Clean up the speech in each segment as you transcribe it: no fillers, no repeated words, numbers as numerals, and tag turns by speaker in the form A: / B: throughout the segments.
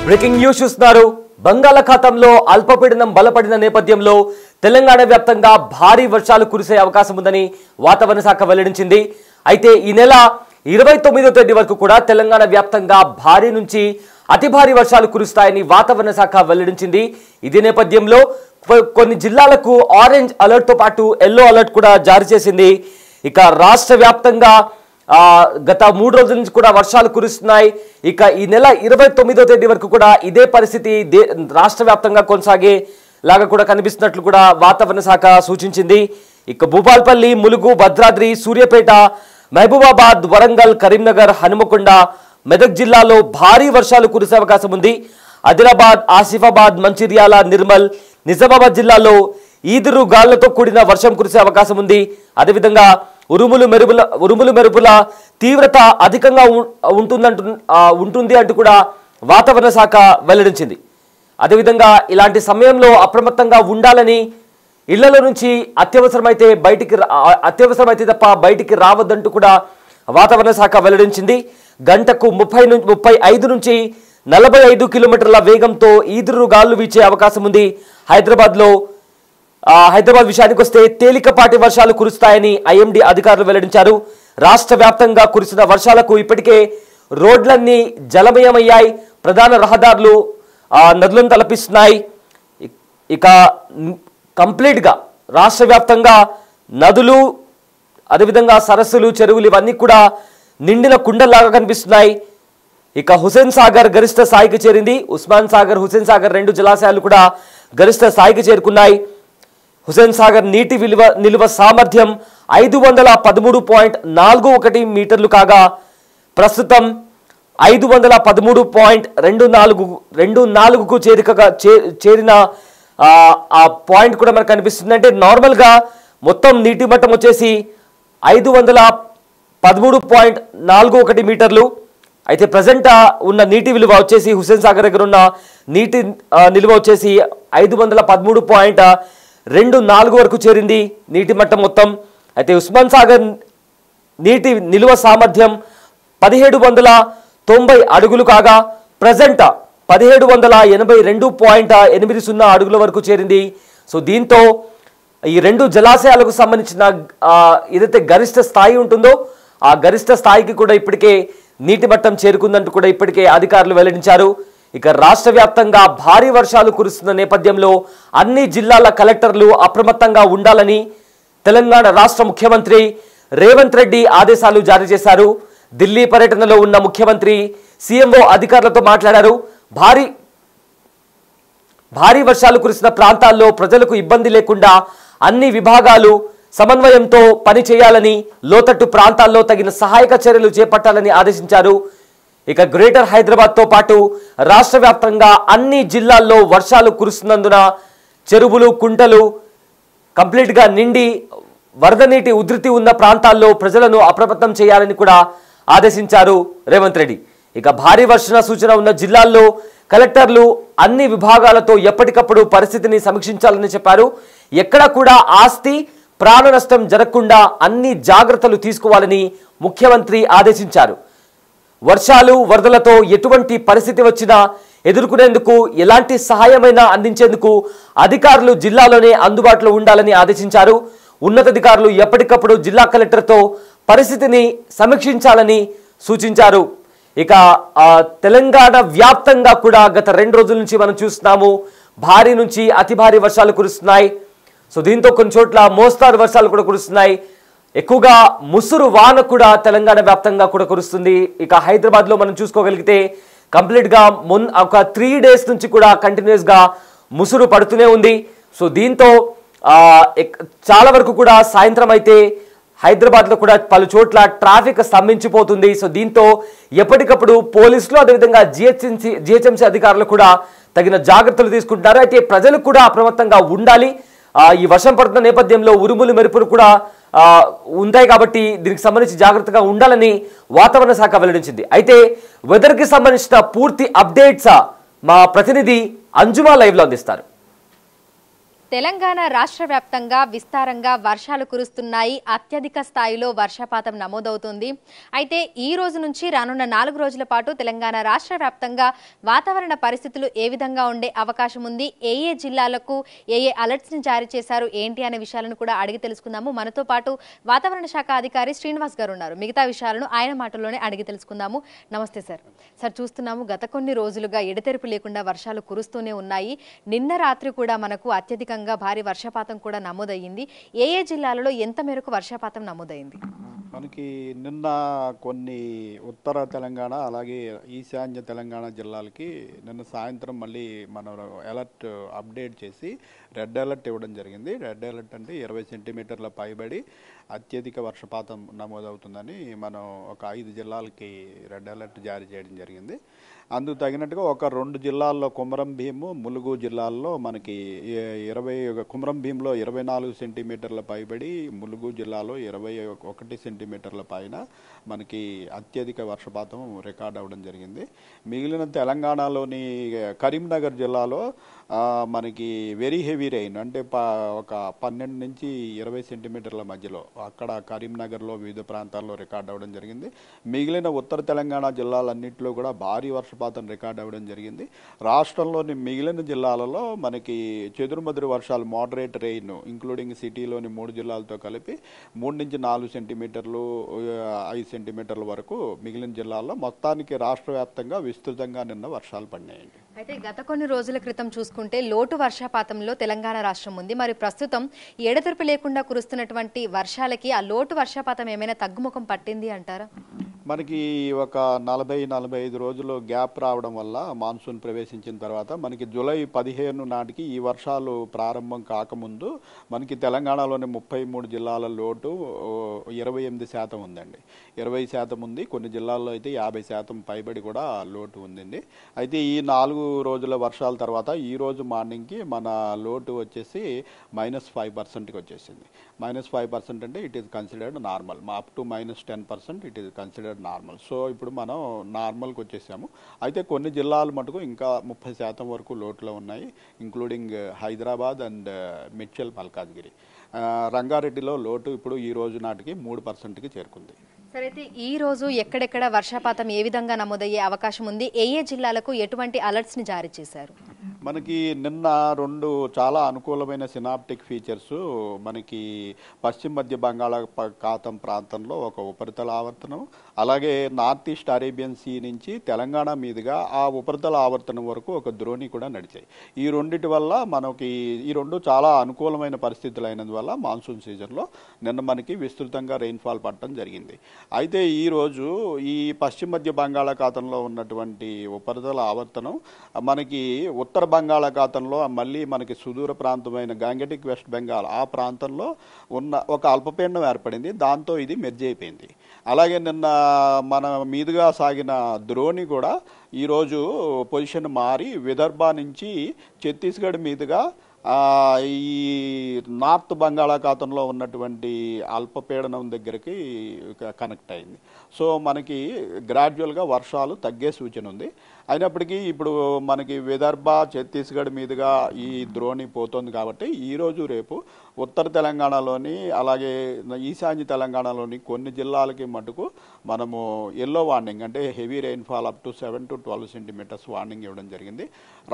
A: Breaking news చూస్తున్నారు. బంగాళాఖాతంలో అల్పపీడనం బలపడిన నేపథ్యంలో తెలంగాణ వ్యాప్తంగా భారీ వర్షాలు కురిసే అవకాశం ఉందని వాతావరణ శాఖ వెల్లడించింది. అయితే ఈ నెల 29వ తేదీ వరకు కూడా తెలంగాణ వ్యాప్తంగా భారీ నుంచి అతి భారీ వర్షాలు కురుస్తాయని వాతావరణ శాఖ వెల్లడించింది. ఇదే నేపథ్యంలో కొన్ని జిల్లాలకు ఆరెంజ్ అలర్ట్ తో పాటు ఎల్లో అలర్ట్ కూడా జారీ చేసింది. ఇక రాష్ట్ర వ్యాప్తంగా గత 3 రోజుల నుంచి కూడా వర్షాలు కురుస్తున్నాయి. ఇక ఈ నెల 29వ తేదీ వరకు కూడా ఇదే పరిస్థితి రాష్ట్ర వ్యాప్తంగా కొనసాగే లాగా కూడా కనిపిస్తున్నట్లు కూడా వాతావరణ శాఖ సూచించింది. ఇక భూపాల్పల్లి, ములుగు, భద్రాద్రి, సూర్యాపేట, మహబూబాబాద్, వరంగల్, కరీంనగర్, హనుమకొండ, మెదక్ జిల్లాలో భారీ వర్షాలు కురిసే అవకాశం ఉంది. ఆదిలాబాద్, ఆసిఫాబాద్, మంచిర్యాల, నిర్మల్, నిజామాబాద్ జిల్లాలో ఈదురు గాళ్లతో కూడిన వర్షం కురిసే అవకాశం ఉంది. అదేవిధంగా ఉరుములు మెరుపుల తీవ్రత అధికంగా ఉంటుంది అంటూ కూడా వాతావరణ శాఖ వెల్లడించింది. అదేవిధంగా ఇలాంటి సమయంలో అప్రమత్తంగా ఉండాలని, ఇళ్లలో నుంచి అత్యవసరమైతే తప్ప బయటికి రావద్దంటూ కూడా వాతావరణ శాఖ వెల్లడించింది. గంటకు 35 నుంచి 45 కిలోమీటర్ల వేగంతో ఈదురు గాళ్లు వీచే అవకాశం ఉంది. హైదరాబాద్ విషయానికి వస్తే తేలికపాటి వర్షాలు కురుస్తాయని ఐఎండీ అధికారులు వెల్లడించారు. రాష్ట్ర వ్యాప్తంగా కురిసిన వర్షాలకు ఇప్పటికే రోడ్లన్నీ జలమయమయ్యాయి. ప్రధాన రహదారులు నదులను తలపిస్తున్నాయి. ఇక కంప్లీట్గా రాష్ట్ర వ్యాప్తంగా నదులు, అదేవిధంగా సరస్సులు, చెరువులు ఇవన్నీ కూడా నిండిన కుండల్లాగా కనిపిస్తున్నాయి. ఇక హుసేన్ సాగర్ గరిష్ట స్థాయికి చేరింది. ఉస్మాన్ సాగర్, హుసేన్ సాగర్ 2 జలాశయాలు కూడా గరిష్ట స్థాయికి చేరుకున్నాయి. హుసేన్ సాగర్ నీటి నిల్వ సామర్థ్యం 513.41 మీటర్లు కాగా ప్రస్తుతం 513.24కు చేరిన ఆ పాయింట్ కూడా మనకు కనిపిస్తుంది. అంటే నార్మల్గా మొత్తం నీటి మట్టం వచ్చేసి 513.41 మీటర్లు. అయితే ప్రజెంట్ ఉన్న నీటి విలువ వచ్చేసి హుసేన్ సాగర్ దగ్గర ఉన్న నీటి నిల్వ వచ్చేసి 513.24 వరకు చేరింది నీటి మట్టం మొత్తం. అయితే ఉస్మాన్ సాగర్ నీటి నిల్వ సామర్థ్యం 1790 అడుగులు కాగా ప్రజెంట్ 1782.80 అడుగుల వరకు చేరింది. సో దీంతో ఈ 2 జలాశయాలకు సంబంధించిన ఏదైతే గరిష్ట స్థాయి ఉంటుందో ఆ గరిష్ట స్థాయికి కూడా ఇప్పటికే నీటి మట్టం చేరుకుందంటూ కూడా ఇప్పటికే అధికారులు వెల్లడించారు. ఇక రాష్ట్ర వ్యాప్తంగా భారీ వర్షాలు కురుస్తున్న నేపథ్యంలో అన్ని జిల్లాల కలెక్టర్లు అప్రమత్తంగా ఉండాలని తెలంగాణ రాష్ట్ర ముఖ్యమంత్రి రేవంత్ రెడ్డి ఆదేశాలు జారీ చేశారు. ఢిల్లీ పర్యటనలో ఉన్న ముఖ్యమంత్రి సీఎంఓ అధికారులతో మాట్లాడారు. భారీ వర్షాలు కురిసిన ప్రాంతాల్లో ప్రజలకు ఇబ్బంది లేకుండా అన్ని విభాగాలు సమన్వయంతో పని చేయాలని, లోతట్టు ప్రాంతాల్లో తగిన సహాయక చర్యలు చేపట్టాలని ఆదేశించారు. ఇక గ్రేటర్ హైదరాబాద్తో పాటు రాష్ట్ర వ్యాప్తంగా అన్ని జిల్లాల్లో వర్షాలు కురుస్తున్నందున చెరువులు, కుంటలు కంప్లీట్గా నిండి వరద నీటి ఉధృతి ఉన్న ప్రాంతాల్లో ప్రజలను అప్రమత్తం చేయాలని కూడా ఆదేశించారు రేవంత్ రెడ్డి. ఇక భారీ వర్షణ సూచన ఉన్న జిల్లాల్లో కలెక్టర్లు అన్ని విభాగాలతో ఎప్పటికప్పుడు పరిస్థితిని సమీక్షించాలని చెప్పారు. ఎక్కడా కూడా ఆస్తి, ప్రాణ నష్టం జరగకుండా అన్ని జాగ్రత్తలు తీసుకోవాలని ముఖ్యమంత్రి ఆదేశించారు. వర్షాలు, వరదలతో ఎటువంటి పరిస్థితి వచ్చినా ఎదుర్కొనేందుకు ఎలాంటి సహాయమైనా అందించేందుకు అధికారులు జిల్లాలోనే అందుబాటులో ఉండాలని ఆదేశించారు. ఉన్నతాధికారులు ఎప్పటికప్పుడు జిల్లా కలెక్టర్తో పరిస్థితిని సమీక్షించాలని సూచించారు. ఇక తెలంగాణ వ్యాప్తంగా కూడా గత 2 రోజుల నుంచి మనం చూస్తున్నాము భారీ నుంచి అతి భారీ వర్షాలు కురుస్తున్నాయి. సో దీంతో కొన్ని చోట్ల మోస్తారు వర్షాలు కూడా కురుస్తున్నాయి. ఎక్కువగా ముసురు వాన కూడా తెలంగాణ వ్యాప్తంగా కూడా కురుస్తుంది. ఇక హైదరాబాద్లో మనం చూసుకోగలిగితే కంప్లీట్గా ఒక 3 డేస్ నుంచి కూడా కంటిన్యూస్గా ముసురు పడుతూనే ఉంది. సో దీంతో చాలా వరకు కూడా సాయంత్రం అయితే హైదరాబాద్లో కూడా పలు చోట్ల ట్రాఫిక్ స్తంభించిపోతుంది. సో దీంతో ఎప్పటికప్పుడు పోలీసులు, అదేవిధంగా జిహెచ్ఎంసీ అధికారులు కూడా తగిన జాగ్రత్తలు తీసుకుంటున్నారు. అయితే ప్రజలు కూడా అప్రమత్తంగా ఉండాలి. ఈ వర్షం పడుతున్న నేపథ్యంలో ఉరుములు మెరుపులు కూడా ఉంటాయి కాబట్టి దీనికి సంబంధించి జాగ్రత్తగా ఉండాలని వాతావరణ శాఖ వెల్లడించింది. అయితే వెదర్కి సంబంధించిన పూర్తి అప్డేట్స్ మా ప్రతినిధి అంజుమా లైవ్లో అందిస్తారు.
B: తెలంగాణ రాష్ట్ర వ్యాప్తంగా విస్తారంగా వర్షాలు కురుస్తున్నాయి. అత్యధిక స్థాయిలో వర్షపాతం నమోదవుతుంది. అయితే ఈ రోజు నుంచి రానున్న 4 రోజుల పాటు తెలంగాణ రాష్ట్ర వ్యాప్తంగా వాతావరణ పరిస్థితులు ఏ విధంగా ఉండే అవకాశం ఉంది, ఏ జిల్లాలకు ఏ అలర్ట్స్ ని జారీ చేశారు ఏంటి అనే విషయాలను కూడా అడిగి తెలుసుకుందాము. మనతో పాటు వాతావరణ శాఖ అధికారి శ్రీనివాస్ గారు ఉన్నారు. మిగతా విషయాలను ఆయన మాటల్లోనే అడిగి తెలుసుకుందాము. నమస్తే సార్. సార్, చూస్తున్నాము గత కొన్ని రోజులుగా ఎడతెరిపి లేకుండా వర్షాలు కురుస్తూనే ఉన్నాయి. నిన్న రాత్రి కూడా మనకు అత్యధిక భారీ వర్షపాతం కూడా నమోదయ్యింది. ఏ జిల్లాలలో ఎంత మేరకు వర్షపాతం నమోదైంది?
C: మనకి నిన్న కొన్ని ఉత్తర తెలంగాణ అలాగే ఈశాన్య తెలంగాణ జిల్లాలకి నిన్న సాయంత్రం మళ్ళీ మనం అలర్ట్ అప్డేట్ చేసి రెడ్ అలర్ట్ ఇవ్వడం జరిగింది. రెడ్ అలర్ట్ అంటే 20 సెంటీమీటర్ల పైబడి అత్యధిక వర్షపాతం నమోదవుతుందని మనం ఒక 5 జిల్లాలకి రెడ్ అలర్ట్ జారీ చేయడం జరిగింది. అందుకు తగినట్టుగా ఒక 2 జిల్లాల్లో కొమరం భీము, ములుగు జిల్లాల్లో మనకి కొమరం భీంలో 24 సెంటీమీటర్ల పైబడి, ములుగు జిల్లాలో 21 సెంటీమీటర్ల పైన మనకి అత్యధిక వర్షపాతం రికార్డ్ అవ్వడం జరిగింది. మిగిలిన తెలంగాణలోని కరీంనగర్ జిల్లాలో మనకి వెరీ హెవీ రెయిన్ అంటే ఒక 12 నుంచి 20 సెంటీమీటర్ల మధ్యలో అక్కడ కరీంనగర్లో వివిధ ప్రాంతాల్లో రికార్డ్ అవ్వడం జరిగింది. మిగిలిన ఉత్తర తెలంగాణ జిల్లాలన్నింటిలో కూడా భారీ వర్షపాతం రికార్డ్ అవ్వడం జరిగింది. రాష్ట్రంలోని మిగిలిన జిల్లాలలో మనకి చెదురుమదురు వర్షాలు, మోడరేట్ రెయిన్ ఇంక్లూడింగ్ సిటీలోని 3 జిల్లాలతో కలిపి 3 నుంచి 4 సెంటీమీటర్లు 5 సెంటీమీటర్ల వరకు మిగిలిన జిల్లాల్లో మొత్తానికి రాష్ట్ర వ్యాప్తంగా విస్తృతంగా నిన్న వర్షాలు పడినాయండి.
B: అయితే గత కొన్ని రోజుల క్రితం చూసుకుంటే లోటు వర్షపాతంలో తెలంగాణ రాష్ట్రం ఉంది. మరి ప్రస్తుతం ఎడతెరిపి లేకుండా కురుస్తున్నటువంటి వర్షాలకి ఆ లోటు వర్షపాతం ఏమైనా తగ్గుముఖం పట్టింది అంటారా?
C: మనకి ఒక 40-45 రోజులు గ్యాప్ రావడం వల్ల మాన్సూన్ ప్రవేశించిన తర్వాత మనకి జూలై 15 నాటికి ఈ వర్షాలు ప్రారంభం కాకముందు మనకి తెలంగాణలోని 33 జిల్లాల లోటు 28% ఉందండి. 20% ఉంది. కొన్ని జిల్లాల్లో అయితే 50% పైబడి కూడా లోటు ఉందండి. అయితే ఈ 4 రోజుల వర్షాల తర్వాత ఈ రోజు మార్నింగ్కి మన లోటు వచ్చేసి -5%కి వచ్చేసింది. -5% అంటే it is considered normal. Up to -10% it is considered normal. So ఇప్పుడు మనం నార్మల్కి వచ్చేసాము. అయితే కొన్ని జిల్లాలు మటుకు ఇంకా 30% వరకు లోటులో ఉన్నాయి, ఇంక్లూడింగ్ హైదరాబాద్ అండ్ మిడ్చల్, మల్కాజ్గిరి. రంగారెడ్డిలో లోటు ఇప్పుడు ఈ రోజు నాటికి 3%కి చేరుకుంది.
B: సరే, అయితే ఈ రోజు ఎక్కడెక్కడ వర్షపాతం ఏ విధంగా నమోదయ్యే అవకాశం ఉంది, ఏ జిల్లాలకు ఎటువంటి అలర్ట్స్ ని జారీ చేశారు?
C: మనకి నిన్న 2 చాలా అనుకూలమైన సినాప్టిక్ ఫీచర్స్ మనకి పశ్చిమ మధ్య బంగాళాఖాతం ప్రాంతంలో ఒక ఉపరితల ఆవర్తనం, అలాగే నార్త్ ఈస్ట్ అరేబియన్ సీ నుంచి తెలంగాణ మీదుగా ఆ ఉపరితల ఆవర్తనం వరకు ఒక ద్రోణి కూడా నడిచాయి. ఈ రెండిటి వల్ల మనకి ఈ 2 చాలా అనుకూలమైన పరిస్థితులు అయినందువల్ల మాన్సూన్ సీజన్లో నిన్న మనకి విస్తృతంగా రెయిన్ఫాల్ పడటం జరిగింది. అయితే ఈరోజు ఈ పశ్చిమ మధ్య బంగాళాఖాతంలో ఉన్నటువంటి ఉపరితల ఆవర్తనం మనకి ఉత్తర బంగాళాఖాతంలో మళ్ళీ మనకి సుదూర ప్రాంతమైన గాంగెటిక్ వెస్ట్ బెంగాల్ ఆ ప్రాంతంలో ఉన్న ఒక అల్పపీడనం ఏర్పడింది. దాంతో ఇది మెర్జ్ అయిపోయింది. అలాగే నిన్న మన మీదుగా సాగిన ద్రోణి కూడా ఈరోజు పొజిషన్ మారి విదర్భ నుంచి ఛత్తీస్గఢ్ మీదుగా ఈ నార్త్ బంగాళాఖాతంలో ఉన్నటువంటి అల్పపీడనం దగ్గరికి కనెక్ట్ అయింది. సో మనకి గ్రాడ్యువల్గా వర్షాలు తగ్గే సూచన ఉంది. అయినప్పటికీ ఇప్పుడు మనకి విదర్భ, ఛత్తీస్గఢ్ మీదుగా ఈ ద్రోణి పోతుంది కాబట్టి ఈరోజు రేపు ఉత్తర తెలంగాణలోని అలాగే ఈశాన్య తెలంగాణలోని కొన్ని జిల్లాలకి మటుకు మనము ఎల్లో వార్నింగ్ అంటే heavy rainfall up to 7 to 12 centimetres warning ఇవ్వడం జరిగింది.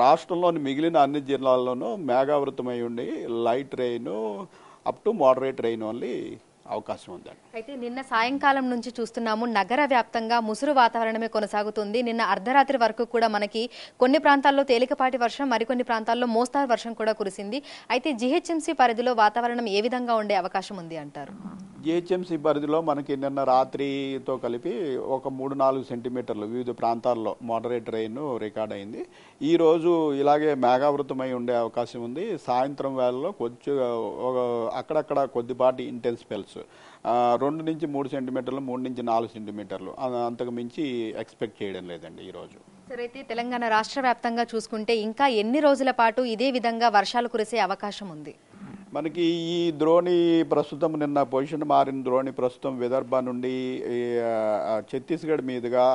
C: రాష్ట్రంలోని మిగిలిన అన్ని జిల్లాల్లోనూ మేఘావృతమై ఉండి light rain up to moderate rain only అవకాశం ఉందండి.
B: అయితే నిన్న సాయంకాలం నుంచి చూస్తున్నాము నగర వ్యాప్తంగా ముసురు వాతావరణమే కొనసాగుతుంది. నిన్న అర్ధరాత్రి వరకు కూడా మనకి కొన్ని ప్రాంతాల్లో తేలికపాటి వర్షం, మరికొన్ని ప్రాంతాల్లో మోస్తారు వర్షం కూడా కురిసింది. అయితే జీహెచ్ఎంసీ పరిధిలో వాతావరణం ఏ విధంగా ఉండే అవకాశం ఉంది అంటారు?
C: జీహెచ్ఎంసీ పరిధిలో మనకి నిన్న రాత్రితో కలిపి ఒక 3-4 సెంటీమీటర్లు వివిధ ప్రాంతాల్లో మోడరేట్ రెయిన్ రికార్డ్ అయింది. ఈరోజు ఇలాగే మేఘావృతమై ఉండే అవకాశం ఉంది. సాయంత్రం వేళలో కొంచెం అక్కడక్కడ కొద్దిపాటి ఇంటెన్స్ స్పెల్స్ 2 నుంచి 3 సెంటీమీటర్లు, 3 నుంచి 4 సెంటీమీటర్లు అంతకు మించి ఎక్స్పెక్ట్ చేయడం లేదండి ఈరోజు.
B: సరే, అయితే తెలంగాణ రాష్ట్ర వ్యాప్తంగా చూసుకుంటే ఇంకా ఎన్ని రోజుల పాటు ఇదే విధంగా వర్షాలు కురిసే అవకాశం ఉంది?
C: మనకి ఈ ద్రోణి ప్రస్తుతం నిన్న పొజిషన్ మారిన ద్రోణి ప్రస్తుతం విదర్భ నుండి ఛత్తీస్గఢ్ మీదుగా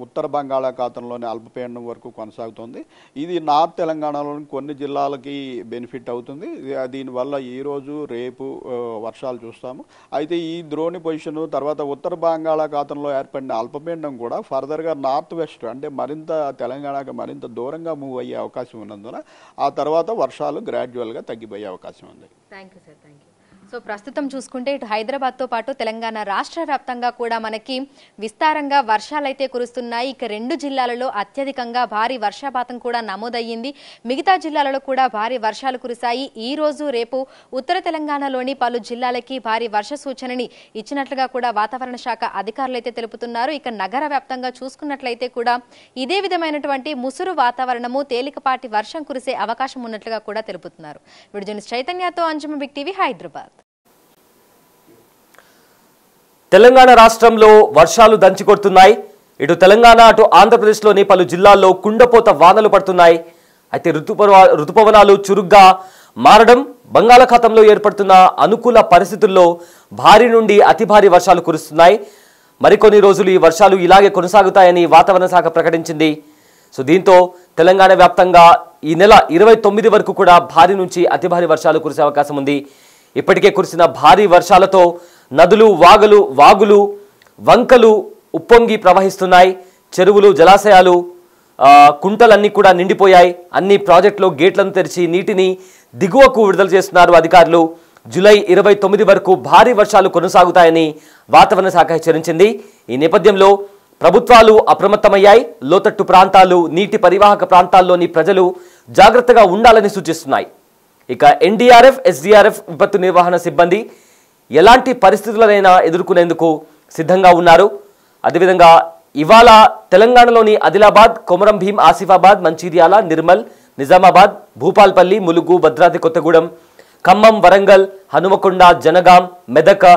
C: ఉత్తర బంగాళాఖాతంలోని అల్పపీడనం వరకు కొనసాగుతుంది. ఇది నార్త్ తెలంగాణలోని కొన్ని జిల్లాలకి బెనిఫిట్ అవుతుంది. దీనివల్ల ఈరోజు రేపు వర్షాలు చూస్తాము. అయితే ఈ ద్రోణి పొజిషన్ తర్వాత ఉత్తర బంగాళాఖాతంలో ఏర్పడిన అల్పపీడనం కూడా ఫర్దర్గా నార్త్ వెస్ట్ అంటే మరింత తెలంగాణకు మరింత దూరంగా మూవ్ అయ్యే అవకాశం ఉన్నందున ఆ తర్వాత వర్షాలు గ్రాడ్యువల్గా తగ్గిపోయే అవకాశం ఉంది.
B: Thank you sir, thank you. So ప్రస్తుతం చూసుకుంటే ఇటు హైదరాబాద్తో పాటు తెలంగాణ రాష్ట్ర వ్యాప్తంగా కూడా మనకి విస్తారంగా వర్షాలైతే కురుస్తున్నాయి. ఇక 2 జిల్లాలలో అత్యధికంగా భారీ వర్షపాతం కూడా నమోదయ్యింది. మిగతా జిల్లాలలో కూడా భారీ వర్షాలు కురిశాయి. ఈ రోజు రేపు ఉత్తర తెలంగాణలోని పలు జిల్లాలకి భారీ వర్ష సూచనని ఇచ్చినట్లుగా కూడా వాతావరణ శాఖ అధికారులు అయితే తెలుపుతున్నారు. ఇక నగర వ్యాప్తంగా చూసుకున్నట్లయితే కూడా ఇదే విధమైనటువంటి ముసురు వాతావరణము, తేలికపాటి వర్షం కురిసే అవకాశం ఉన్నట్లుగా కూడా తెలుపుతున్నారు. వీడియో చైతన్యతో అంజుమ బిగ్ టీవీ, హైదరాబాద్.
A: తెలంగాణ రాష్ట్రంలో వర్షాలు దంచికొడుతున్నాయి. ఇటు తెలంగాణ అటు ఆంధ్రప్రదేశ్లోని పలు జిల్లాల్లో కుండపోత వానలు పడుతున్నాయి. అయితే ఋతుపవనాలు చురుగ్గా మారడం, బంగాళాఖాతంలో ఏర్పడుతున్న అనుకూల పరిస్థితుల్లో భారీ నుండి అతి భారీ వర్షాలు కురుస్తున్నాయి. మరికొన్ని రోజులు ఈ వర్షాలు ఇలాగే కొనసాగుతాయని వాతావరణ శాఖ ప్రకటించింది. సో దీంతో తెలంగాణ వ్యాప్తంగా ఈ నెల 29 వరకు కూడా భారీ నుంచి అతి భారీ వర్షాలు కురిసే అవకాశం ఉంది. ఇప్పటికే కురిసిన భారీ వర్షాలతో నదులు, వాగులు, వంకలు ఉప్పొంగి ప్రవహిస్తున్నాయి. చెరువులు, జలాశయాలు, కుంటలన్నీ కూడా నిండిపోయాయి. అన్ని ప్రాజెక్టులో గేట్లను తెరిచి నీటిని దిగువకు విడుదల చేస్తున్నారు అధికారులు. జూలై 29 వరకు భారీ వర్షాలు కొనసాగుతాయని వాతావరణ శాఖ హెచ్చరించింది. ఈ నేపథ్యంలో ప్రభుత్వాలు అప్రమత్తమయ్యాయి. లోతట్టు ప్రాంతాలు, నీటి పరివాహక ప్రాంతాల్లోని ప్రజలు జాగ్రత్తగా ఉండాలని సూచిస్తున్నాయి. ఇక ఎన్డీఆర్ఎఫ్, ఎస్డీఆర్ఎఫ్ విపత్తు నిర్వహణ సిబ్బంది ఎలాంటి పరిస్థితులనైనా ఎదుర్కొనేందుకు సిద్ధంగా ఉన్నారు. అదేవిధంగా ఇవాళ తెలంగాణలోని ఆదిలాబాద్, కొమరం భీం, ఆసిఫాబాద్, మంచిర్యాల, నిర్మల్, నిజామాబాద్, భూపాల్పల్లి, ములుగు, భద్రాద్రి కొత్తగూడెం, ఖమ్మం, వరంగల్, హనుమకొండ, జనగాం, మెదక్,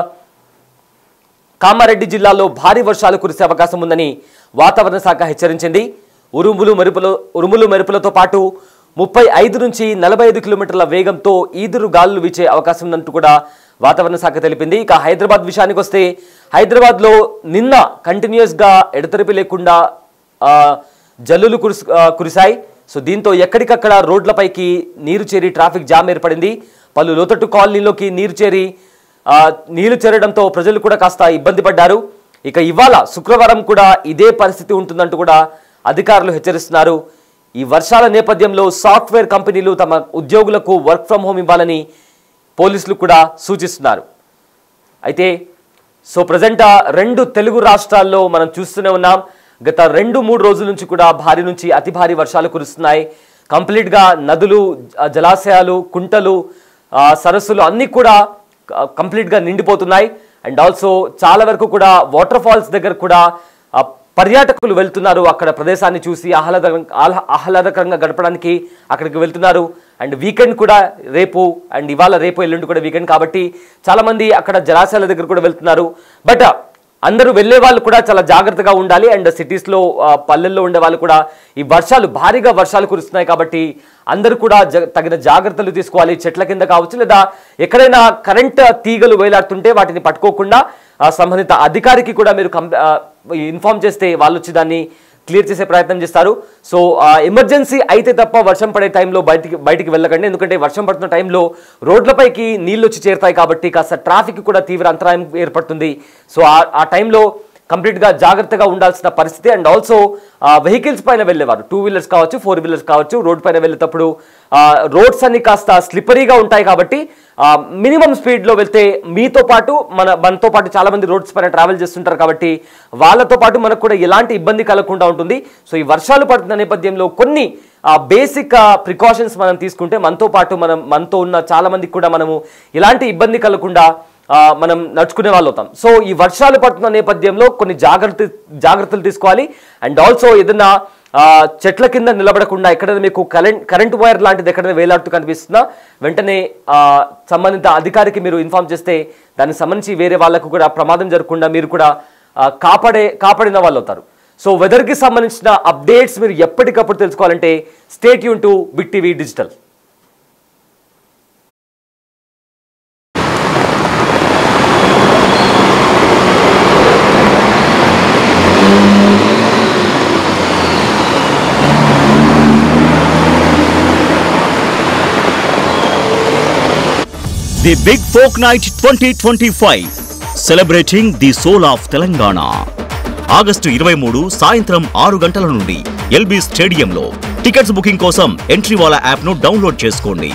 A: కామారెడ్డి జిల్లాల్లో భారీ వర్షాలు కురిసే అవకాశం ఉందని వాతావరణ శాఖ హెచ్చరించింది. ఉరుములు మెరుపులతో పాటు 35 నుంచి 45 కిలోమీటర్ల వేగంతో ఈదురు గాలులు వీచే అవకాశం ఉందంటూ కూడా వాతావరణ శాఖ తెలిపింది. ఇక హైదరాబాద్ విషయానికి వస్తే హైదరాబాద్లో నిన్న కంటిన్యూస్గా ఎడతెరిపి లేకుండా జల్లులు కురిశాయి. సో దీంతో ఎక్కడికక్కడ రోడ్లపైకి నీరు చేరి ట్రాఫిక్ జామ్ ఏర్పడింది. పలు లోతట్టు కాలనీలోకి నీళ్లు చేరడంతో ప్రజలు కూడా కాస్త ఇబ్బంది పడ్డారు. ఇక ఇవాళ శుక్రవారం కూడా ఇదే పరిస్థితి ఉంటుందంటూ కూడా అధికారులు హెచ్చరిస్తున్నారు. ఈ వర్షాల నేపథ్యంలో సాఫ్ట్వేర్ కంపెనీలు తమ ఉద్యోగులకు వర్క్ ఫ్రం హోమ్ ఇవ్వాలని పోలీసులు కూడా సూచిస్తున్నారు. అయితే సో ప్రజెంట్ 2 తెలుగు రాష్ట్రాల్లో మనం చూస్తూనే ఉన్నాం. గత 2-3 రోజుల నుంచి కూడా భారీ నుంచి అతి భారీ వర్షాలు కురుస్తున్నాయి. కంప్లీట్గా నదులు, జలాశయాలు, కుంటలు, సరస్సులు అన్నీ కూడా కంప్లీట్గా నిండిపోతున్నాయి. అండ్ ఆల్సో చాలా వరకు కూడా వాటర్ ఫాల్స్ దగ్గర కూడా పర్యాటకులు వెళ్తున్నారు. అక్కడ ప్రదేశాన్ని చూసి ఆహ్లాదకరంగా గడపడానికి అక్కడికి వెళ్తున్నారు. అండ్ వీకెండ్ కూడా ఇవాళ రేపు ఎల్లుండి కూడా వీకెండ్ కాబట్టి చాలామంది అక్కడ జలాశయాల దగ్గర కూడా వెళ్తున్నారు. బట్ అందరూ వెళ్లే వాళ్ళు కూడా చాలా జాగ్రత్తగా ఉండాలి. అండ్ సిటీస్లో, పల్లెల్లో ఉండే వాళ్ళు కూడా ఈ భారీగా వర్షాలు కురుస్తున్నాయి కాబట్టి అందరూ కూడా తగిన జాగ్రత్తలు తీసుకోవాలి. చెట్ల కింద కావచ్చు, లేదా ఎక్కడైనా కరెంట్ తీగలు వేలాడుతుంటే వాటిని పట్టుకోకుండా సంబంధిత అధికారికి కూడా మీరు ఇన్ఫార్మ్ చేస్తే వాళ్ళు వచ్చి దాన్ని క్లియర్ చేసే ప్రయత్నం చేస్తారు. సో ఎమర్జెన్సీ అయితే తప్ప వర్షం పడే టైంలో బయటికి వెళ్ళకండి. ఎందుకంటే వర్షం పడుతున్న టైంలో రోడ్లపైకి నీళ్ళు వచ్చి చేరుతాయి కాబట్టి కాస్త ట్రాఫిక్ కూడా తీవ్ర అంతరాయం ఏర్పడుతుంది. సో ఆ టైంలో కంప్లీట్గా జాగ్రత్తగా ఉండాల్సిన పరిస్థితి. అండ్ ఆల్సో వెహికల్స్ పైన వెళ్ళేవారు, 2 వీలర్స్ కావచ్చు, 4 వీలర్స్ కావచ్చు, రోడ్ పైన వెళ్ళేటప్పుడు రోడ్స్ అన్ని కాస్త స్లిప్పరీగా ఉంటాయి కాబట్టి మినిమం స్పీడ్లో వెళ్తే మనతో పాటు చాలా మంది రోడ్స్ పైన ట్రావెల్ చేస్తుంటారు కాబట్టి వాళ్ళతో పాటు మనకు కూడా ఎలాంటి ఇబ్బంది కలగకుండా ఉంటుంది. సో ఈ వర్షాలు పడుతున్న నేపథ్యంలో కొన్ని బేసిక్ ప్రికాషన్స్ మనం తీసుకుంటే మనతో ఉన్న చాలా మందికి కూడా మనము ఎలాంటి ఇబ్బంది కలగకుండా మనం నడుచుకునే వాళ్ళు అవుతాం. సో ఈ వర్షాలు పడుతున్న నేపథ్యంలో కొన్ని జాగ్రత్తలు తీసుకోవాలి. అండ్ ఆల్సో ఏదైనా చెట్ల కింద నిలబడకుండా ఎక్కడైనా మీకు కరెంట్ వైర్ లాంటిది ఎక్కడైనా వేలాడుతూ కనిపిస్తున్నా వెంటనే సంబంధిత అధికారికి మీరు ఇన్ఫార్మ్ చేస్తే దానికి సంబంధించి వేరే వాళ్ళకు కూడా ప్రమాదం జరగకుండా మీరు కూడా కాపాడిన వాళ్ళు అవుతారు. సో వెదర్కి సంబంధించిన అప్డేట్స్ మీరు ఎప్పటికప్పుడు తెలుసుకోవాలంటే stay tune to big TV digital.
D: The big folk night 2025 celebrating the soul of Telangana. August 23 సాయంత్రం 6 గంటల నుండి ఎల్బీ స్టేడియంలో. టికెట్స్ బుకింగ్ కోసం ఎంట్రీ వాలా యాప్ను డౌన్లోడ్ చేసుకోండి.